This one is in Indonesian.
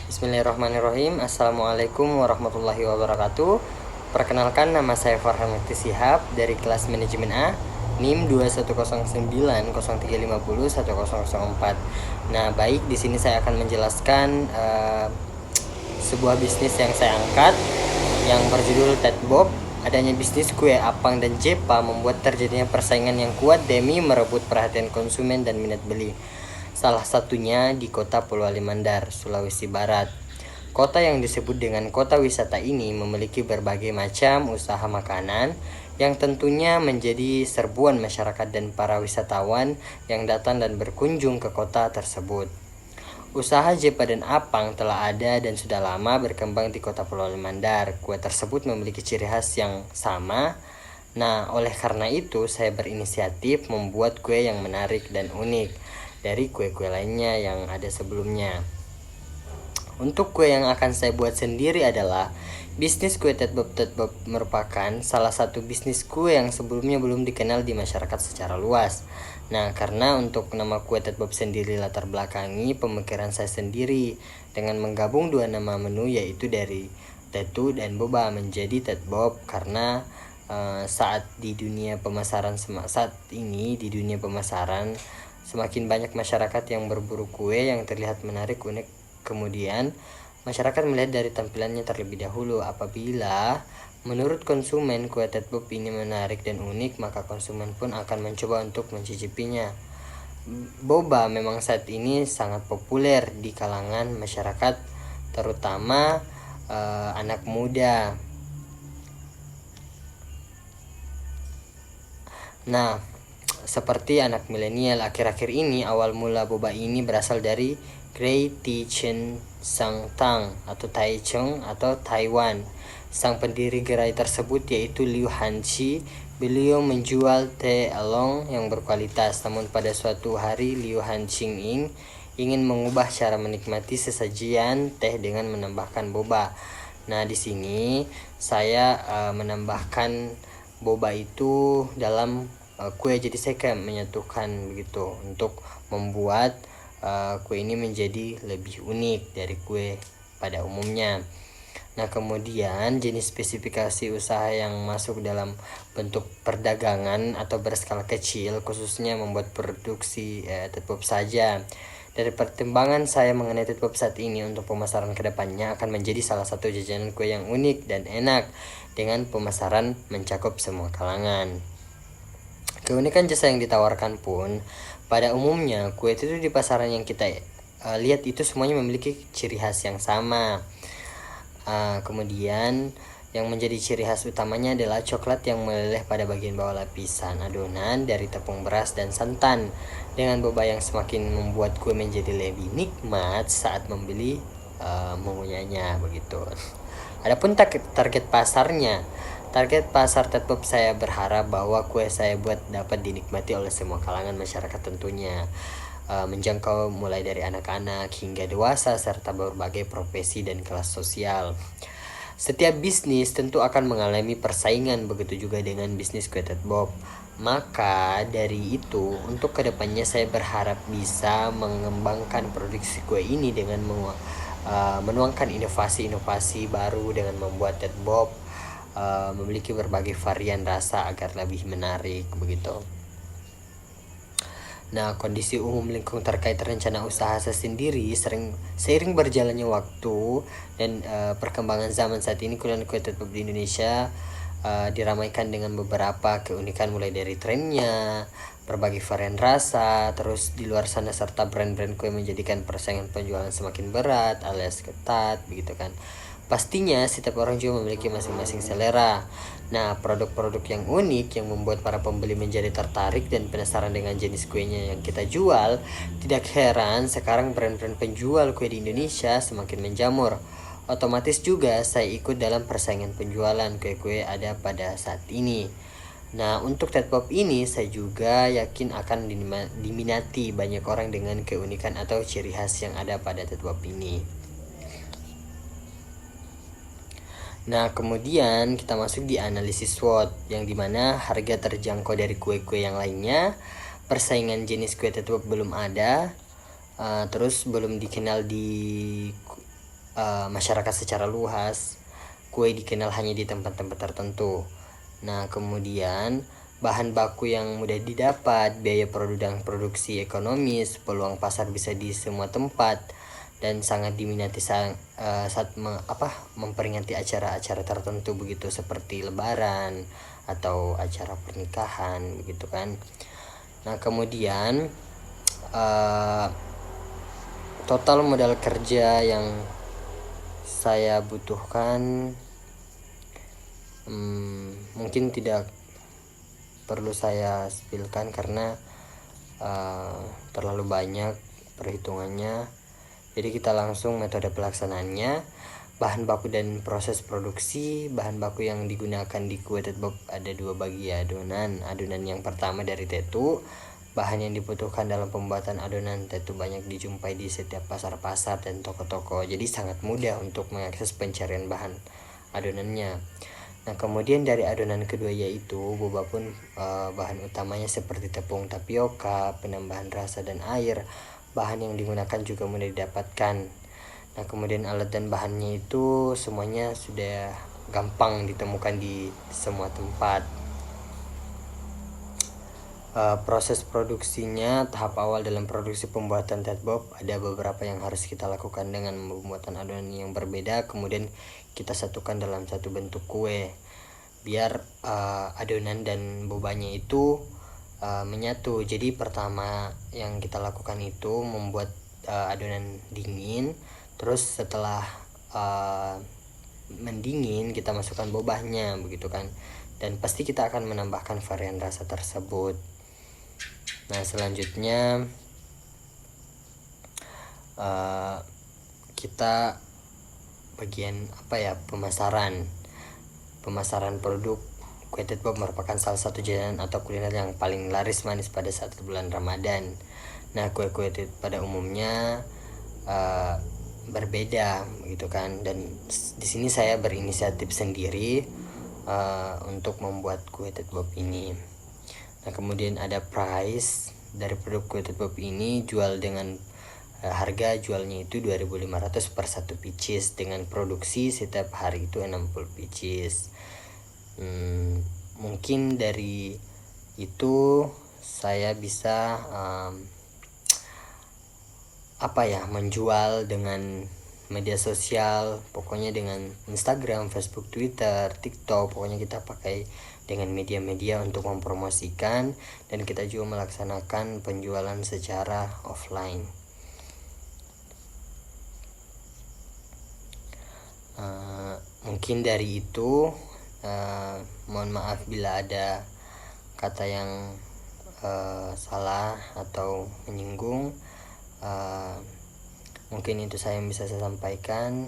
Bismillahirrahmanirrahim. Assalamualaikum warahmatullahi wabarakatuh. Perkenalkan, nama saya Farhan Mukti Shihab dari kelas manajemen A, NIM 210903501004. Nah, baik, di sini saya akan menjelaskan sebuah bisnis yang saya angkat yang berjudul Ted Bob. Adanya bisnis kue apang dan jepa membuat terjadinya persaingan yang kuat demi merebut perhatian konsumen dan minat beli. Salah satunya di kota Polewali Mandar, Sulawesi Barat. Kota yang disebut dengan kota wisata ini memiliki berbagai macam usaha makanan yang tentunya menjadi serbuan masyarakat dan para wisatawan yang datang dan berkunjung ke kota tersebut. Usaha jepa dan apang telah ada dan sudah lama berkembang di kota Polewali Mandar. Kue tersebut memiliki ciri khas yang sama. Nah, oleh karena itu saya berinisiatif membuat kue yang menarik dan unik dari kue-kue lainnya yang ada sebelumnya. Untuk kue yang akan saya buat sendiri adalah bisnis kue Ted Bob. Ted Bob merupakan salah satu bisnis kue yang sebelumnya belum dikenal di masyarakat secara luas. Nah, karena untuk nama kue Ted Bob sendiri latar belakangi pemikiran saya sendiri dengan menggabung dua nama menu, yaitu dari Tetu dan Boba menjadi Ted Bob, karena saat ini di dunia pemasaran semakin banyak masyarakat yang berburu kue yang terlihat menarik, unik. Kemudian masyarakat melihat dari tampilannya terlebih dahulu. Apabila menurut konsumen kue Ted Bob ini menarik dan unik, maka konsumen pun akan mencoba untuk mencicipinya. Boba memang saat ini sangat populer di kalangan masyarakat, terutama anak muda. Nah, seperti anak milenial akhir-akhir ini, awal mula boba ini berasal dari Grey Tea Chen Sang Tang atau Taichung atau Taiwan. Sang pendiri gerai tersebut yaitu Liu Hanqi. Beliau menjual teh oolong yang berkualitas. Namun pada suatu hari Liu Hanqi ingin mengubah cara menikmati sesajian teh dengan menambahkan boba. Nah, di sini saya menambahkan boba itu dalam kue, jadi saya kayak menyatukan begitu untuk membuat kue ini menjadi lebih unik dari kue pada umumnya. Nah, kemudian jenis spesifikasi usaha yang masuk dalam bentuk perdagangan atau berskala kecil, khususnya membuat produksi Ted Bob saja. Dari pertimbangan saya mengenai Ted Bob saat ini, untuk pemasaran kedepannya akan menjadi salah satu jajanan kue yang unik dan enak dengan pemasaran mencakup semua kalangan. Keunikan jasa yang ditawarkan pun pada umumnya kue itu di pasaran yang kita lihat itu semuanya memiliki ciri khas yang sama. Kemudian yang menjadi ciri khas utamanya adalah coklat yang meleleh pada bagian bawah lapisan adonan dari tepung beras dan santan, dengan boba yang semakin membuat kue menjadi lebih nikmat saat membeli mengunyahnya begitu. Adapun target pasarnya, target pasar Ted Bob, saya berharap bahwa kue saya buat dapat dinikmati oleh semua kalangan masyarakat tentunya, menjangkau mulai dari anak-anak hingga dewasa serta berbagai profesi dan kelas sosial. Setiap bisnis tentu akan mengalami persaingan, begitu juga dengan bisnis kue Ted Bob. Maka dari itu, untuk kedepannya saya berharap bisa mengembangkan produksi kue ini dengan menuangkan inovasi-inovasi baru dengan membuat Ted Bob memiliki berbagai varian rasa agar lebih menarik begitu. Nah, kondisi umum lingkung terkait rencana usaha saya sendiri seiring berjalannya waktu dan perkembangan zaman saat ini, kuliner kue Ted Bob di Indonesia diramaikan dengan beberapa keunikan, mulai dari trennya, berbagai varian rasa, terus di luar sana, serta brand-brand kue menjadikan persaingan penjualan semakin berat alias ketat begitu kan. Pastinya setiap orang juga memiliki masing-masing selera. Nah, produk-produk yang unik yang membuat para pembeli menjadi tertarik dan penasaran dengan jenis kuenya yang kita jual. Tidak heran sekarang brand-brand penjual kue di Indonesia semakin menjamur. Otomatis juga saya ikut dalam persaingan penjualan kue-kue ada pada saat ini. Nah, untuk Ted Bob ini saya juga yakin akan diminati banyak orang dengan keunikan atau ciri khas yang ada pada Ted Bob ini. Nah, kemudian kita masuk di analisis SWOT, yang dimana harga terjangkau dari kue-kue yang lainnya, persaingan jenis kue Ted Bob belum ada, terus belum dikenal di masyarakat secara luas, kue dikenal hanya di tempat-tempat tertentu. Nah, kemudian bahan baku yang mudah didapat, biaya produksi ekonomis, peluang pasar bisa di semua tempat, dan sangat diminati saat memperingati acara-acara tertentu begitu, seperti lebaran atau acara pernikahan begitu kan. Nah, kemudian total modal kerja yang saya butuhkan mungkin tidak perlu saya spillkan karena terlalu banyak perhitungannya. Jadi kita langsung metode pelaksanaannya. Bahan baku dan proses produksi. Bahan baku yang digunakan di kue tetbok ada dua bagi adonan. Adonan yang pertama dari tetu. Bahan yang dibutuhkan dalam pembuatan adonan tetu banyak dijumpai di setiap pasar-pasar dan toko-toko. Jadi sangat mudah untuk mengakses pencarian bahan adonannya. Nah, kemudian dari adonan kedua yaitu boba pun bahan utamanya seperti tepung tapioka, penambahan rasa dan air. Bahan yang digunakan juga mudah didapatkan. Nah, kemudian alat dan bahannya itu semuanya sudah gampang ditemukan di semua tempat. Proses produksinya, tahap awal dalam produksi pembuatan tetbok ada beberapa yang harus kita lakukan dengan pembuatan adonan yang berbeda, kemudian kita satukan dalam satu bentuk kue biar adonan dan bobanya itu menyatu. Jadi pertama yang kita lakukan itu membuat adonan dingin, terus setelah mendingin kita masukkan bobahnya begitu kan, dan pasti kita akan menambahkan varian rasa tersebut. Nah, selanjutnya kita bagian pemasaran produk. Kue tetbok merupakan salah satu jajanan atau kuliner yang paling laris manis pada saat bulan Ramadan. Nah, kue-kue pada umumnya berbeda gitu kan, dan di sini saya berinisiatif sendiri untuk membuat kue tetbok ini. Nah, kemudian ada price dari produk kue tetbok ini, jual dengan harga jualnya itu 2.500 per 1 pieces dengan produksi setiap hari itu 60 pieces. Mungkin dari itu saya bisa menjual dengan media sosial, pokoknya dengan Instagram, Facebook, Twitter, TikTok, pokoknya kita pakai dengan media-media untuk mempromosikan, dan kita juga melaksanakan penjualan secara offline. Mungkin dari itu, mohon maaf bila ada kata yang salah atau menyinggung. Mungkin itu saya yang bisa saya sampaikan.